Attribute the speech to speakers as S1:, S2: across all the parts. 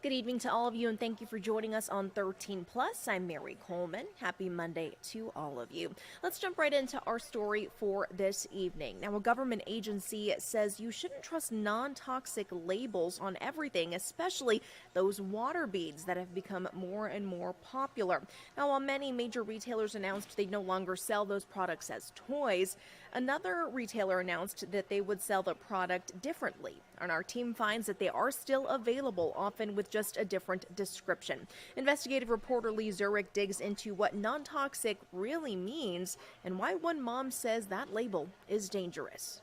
S1: Good evening to all of you, and thank you for joining us on 13 Plus. I'm Mary Coleman. Happy Monday to all of you. Let's jump right into our story for this evening. Now, a government agency says you shouldn't trust non-toxic labels on everything, especially those water beads that have become more and more popular. Now, while many major retailers announced they'd no longer sell those products as toys, another retailer announced that they would sell the product differently. And our team finds that they are still available, often with just a different description. Investigative reporter Lee Zurich digs into what non-toxic really means and why one mom says that label is dangerous.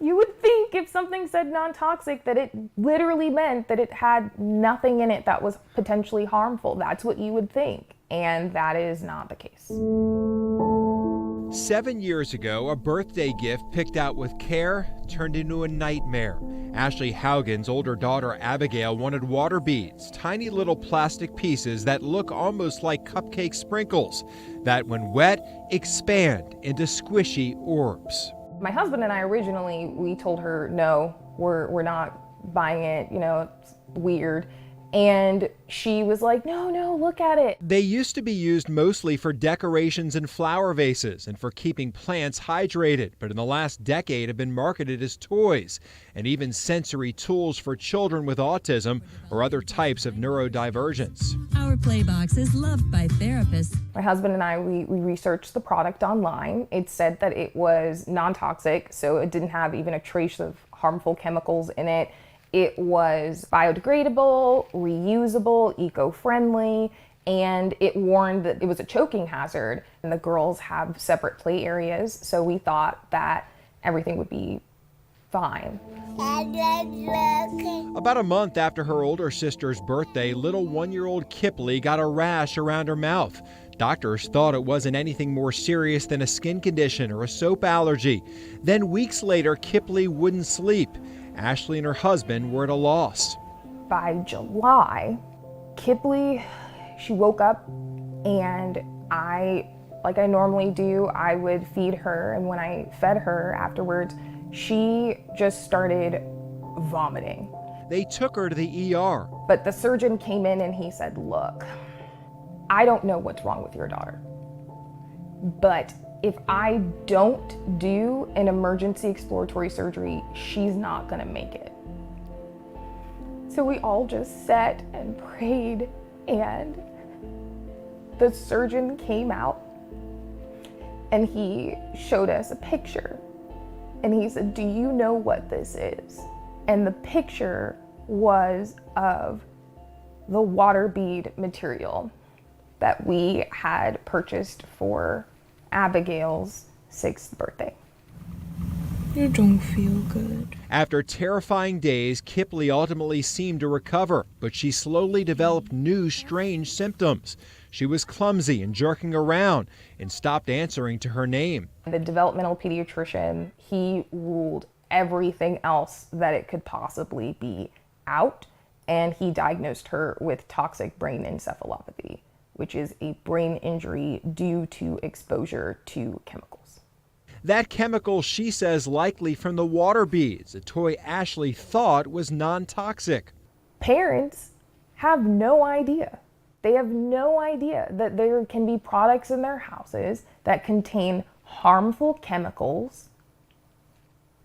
S2: You would think if something said non-toxic that it literally meant that it had nothing in it that was potentially harmful. That's what you would think, and that is not the case.
S3: 7 years ago, a birthday gift picked out with care turned into a nightmare. Ashley Haugen's older daughter Abigail wanted water beads, tiny little plastic pieces that look almost like cupcake sprinkles that, when wet, expand into squishy orbs.
S2: My husband and I originally, we told her, no, we're not buying it, it's weird. And she was like, no, look at it.
S3: They used to be used mostly for decorations and flower vases and for keeping plants hydrated, but in the last decade have been marketed as toys and even sensory tools for children with autism or other types of neurodivergence.
S4: Our Playbox is loved by therapists.
S2: My husband and I, we researched the product online. It said that it was non-toxic, so it didn't have even a trace of harmful chemicals in it. It was biodegradable, reusable, eco-friendly, and it warned that it was a choking hazard. And the girls have separate play areas, so we thought that everything would be fine.
S3: About a month after her older sister's birthday, little 1-year-old Kipley got a rash around her mouth. Doctors thought it wasn't anything more serious than a skin condition or a soap allergy. Then weeks later, Kipley wouldn't sleep. Ashley and her husband were at a loss.
S2: By July, Kipley, she woke up and like I normally do, I would feed her, and when I fed her afterwards, she just started vomiting.
S3: They took her to the ER.
S2: But the surgeon came in and he said, look, I don't know what's wrong with your daughter, but if I don't do an emergency exploratory surgery, she's not gonna make it. So we all just sat and prayed, and the surgeon came out and he showed us a picture. And he said, do you know what this is? And the picture was of the water bead material that we had purchased for Abigail's 6th birthday.
S5: You don't feel good.
S3: After terrifying days, Kipley ultimately seemed to recover, but she slowly developed new strange symptoms. She was clumsy and jerking around and stopped answering to her name.
S2: The developmental pediatrician, he ruled everything else that it could possibly be out, and he diagnosed her with toxic brain encephalopathy, which is a brain injury due to exposure to chemicals.
S3: That chemical, she says, likely from the water beads, a toy Ashley thought was non-toxic.
S2: Parents have no idea. They have no idea that there can be products in their houses that contain harmful chemicals,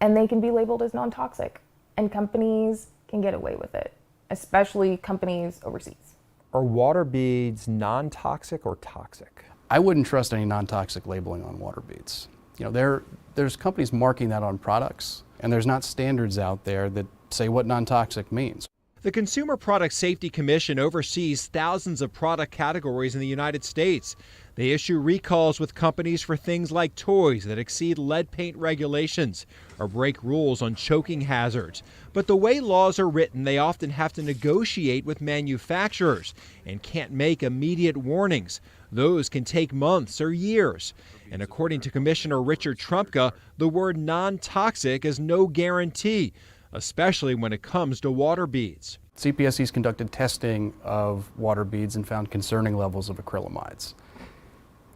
S2: and they can be labeled as non-toxic, and companies can get away with it, especially companies overseas.
S6: Are water beads non-toxic or toxic?
S7: I wouldn't trust any non-toxic labeling on water beads. There's companies marking that on products, and there's not standards out there that say what non-toxic means.
S3: The Consumer Product Safety Commission oversees thousands of product categories in the United States. They issue recalls with companies for things like toys that exceed lead paint regulations or break rules on choking hazards. But the way laws are written, they often have to negotiate with manufacturers and can't make immediate warnings. Those can take months or years. And according to Commissioner Richard Trumka, the word non-toxic is no guarantee, especially when it comes to water beads.
S7: CPSC's conducted testing of water beads and found concerning levels of acrylamides.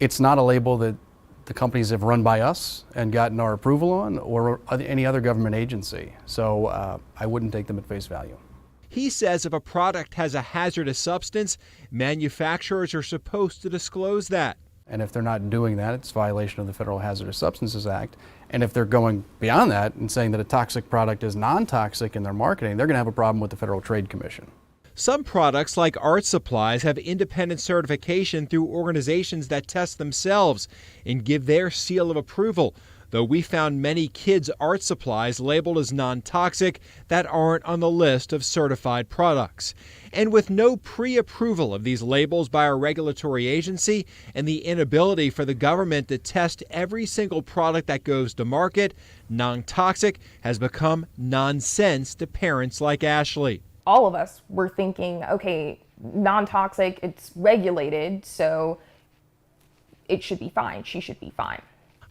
S7: It's not a label that the companies have run by us and gotten our approval on, or any other government agency. So I wouldn't take them at face value.
S3: He says if a product has a hazardous substance, manufacturers are supposed to disclose that.
S7: And if they're not doing that, it's a violation of the Federal Hazardous Substances Act. And if they're going beyond that and saying that a toxic product is non-toxic in their marketing, they're going to have a problem with the Federal Trade Commission.
S3: Some products, like art supplies, have independent certification through organizations that test themselves and give their seal of approval, though we found many kids' art supplies labeled as non-toxic that aren't on the list of certified products. And with no pre-approval of these labels by our regulatory agency and the inability for the government to test every single product that goes to market, non-toxic has become nonsense to parents like Ashley.
S2: All of us were thinking, okay, non-toxic, it's regulated, so it should be fine. She should be fine.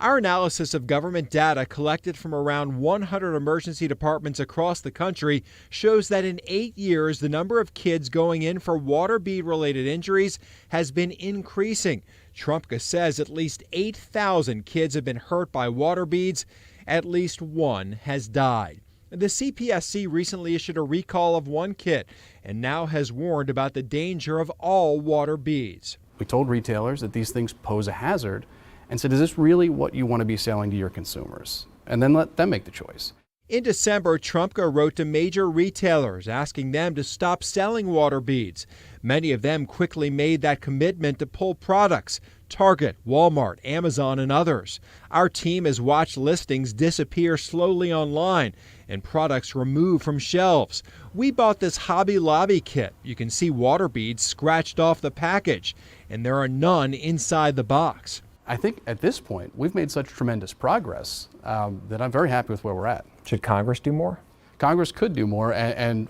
S3: Our analysis of government data collected from around 100 emergency departments across the country shows that in 8 years, the number of kids going in for water bead-related injuries has been increasing. Trumka says at least 8,000 kids have been hurt by water beads. At least one has died. The CPSC recently issued a recall of one kit and now has warned about the danger of all water beads.
S7: We told retailers that these things pose a hazard and said, is this really what you want to be selling to your consumers? And then let them make the choice.
S3: In December, Trumka wrote to major retailers asking them to stop selling water beads. Many of them quickly made that commitment to pull products. Target, Walmart, Amazon, and others. Our team has watched listings disappear slowly online and products removed from shelves. We bought this Hobby Lobby kit. You can see water beads scratched off the package, and there are none inside the box.
S7: I think at this point, we've made such tremendous progress that I'm very happy with where we're at.
S6: Should Congress do more?
S7: Congress could do more, and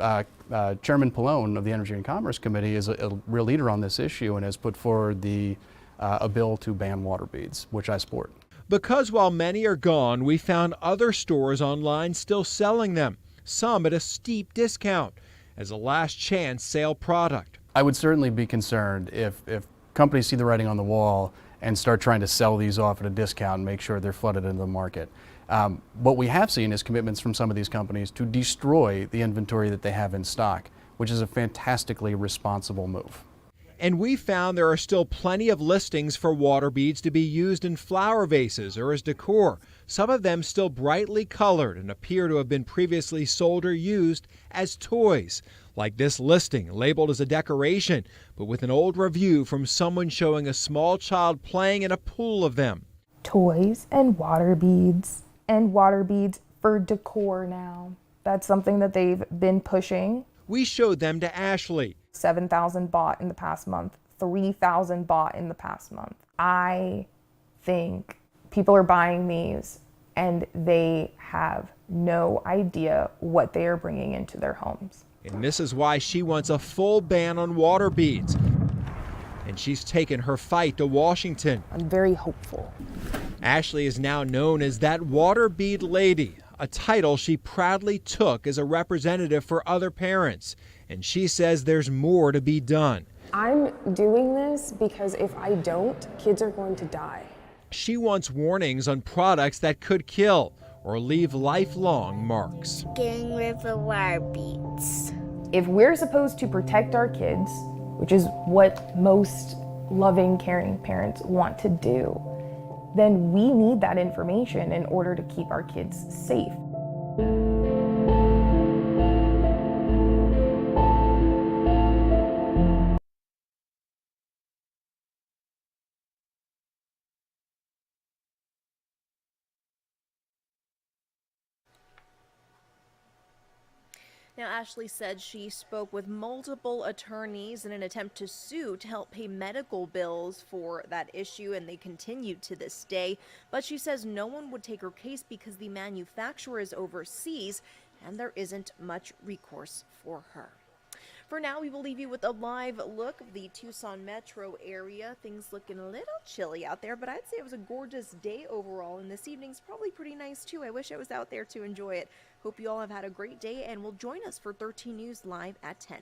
S7: Chairman Pallone of the Energy and Commerce Committee is a real leader on this issue and has put forward a bill to ban water beads, which I support.
S3: Because while many are gone, we found other stores online still selling them, some at a steep discount, as a last chance sale product.
S7: I would certainly be concerned if companies see the writing on the wall and start trying to sell these off at a discount and make sure they're flooded into the market. What we have seen is commitments from some of these companies to destroy the inventory that they have in stock, which is a fantastically responsible move.
S3: And we found there are still plenty of listings for water beads to be used in flower vases or as decor, some of them still brightly colored and appear to have been previously sold or used as toys, like this listing labeled as a decoration, but with an old review from someone showing a small child playing in a pool of them.
S2: Toys and water beads for decor now. That's something that they've been pushing.
S3: We showed them to Ashley.
S2: 7,000 bought in the past month, 3,000 bought in the past month. I think people are buying these and they have no idea what they are bringing into their homes.
S3: And this is why she wants a full ban on water beads. And she's taken her fight to Washington.
S2: I'm very hopeful.
S3: Ashley is now known as that water bead lady, a title she proudly took as a representative for other parents. And she says there's more to be done.
S8: I'm doing this because if I don't, kids are going to die.
S3: She wants warnings on products that could kill or leave lifelong marks.
S9: Getting rid of the water beads.
S2: If we're supposed to protect our kids, which is what most loving, caring parents want to do, then we need that information in order to keep our kids safe.
S1: Now, Ashley said she spoke with multiple attorneys in an attempt to sue to help pay medical bills for that issue, and they continued to this day. But she says no one would take her case because the manufacturer is overseas and there isn't much recourse for her. For now, we will leave you with a live look of the Tucson metro area. Things looking a little chilly out there, but I'd say it was a gorgeous day overall, and this evening's probably pretty nice too. I wish I was out there to enjoy it. Hope you all have had a great day, and will join us for 13 News Live at 10.